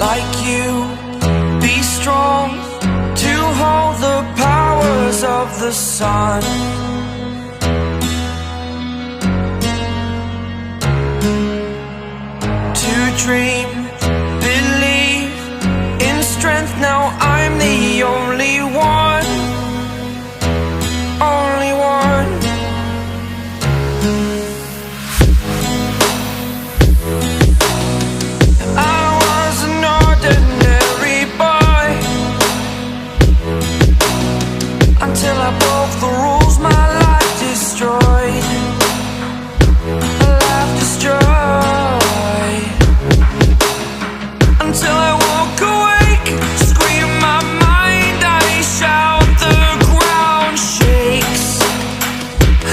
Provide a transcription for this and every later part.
like you. Be strong to hold the powers of the sun. To dream, believe in strength. Now I'm the only one, only one. I was an ordinary boy until I broke the rules. My life destroyed, life destroyed. Until I woke awake, scream my mind, I shout, the ground shakes.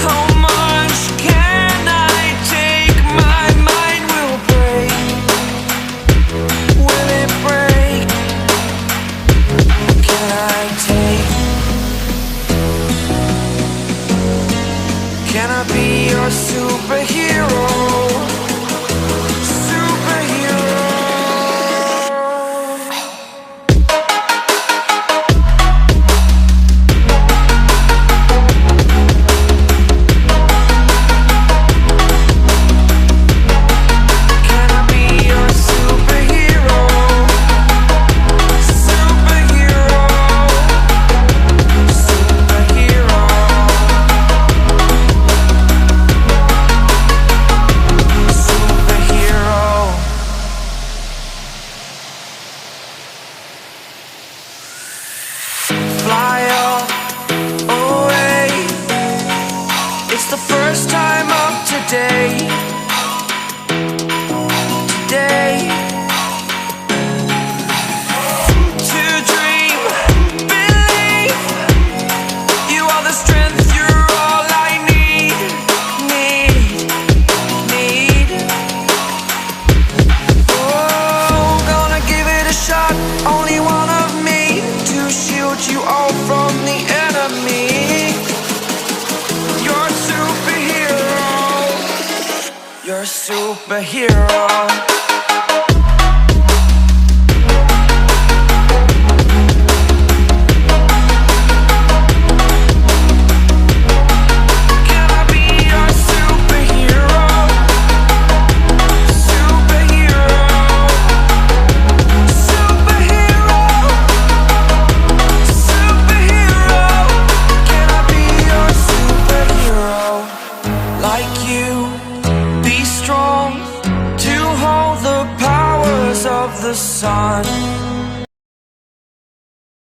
How much can I take? My mind will break. Will it break? Can I take? Can I be your superhero? Fly away. It's the first time of today. Today. To dream, believe. You are the strength, you're all I need. Need. Oh, gonna give it a shot. Only one of me to shield you all from the enemy. You're a superhero. You're a superhero. Can I be your superhero? Superhero. Superhero. Superhero. Can I be your superhero? Like you, be strong to hold the powers of the sun.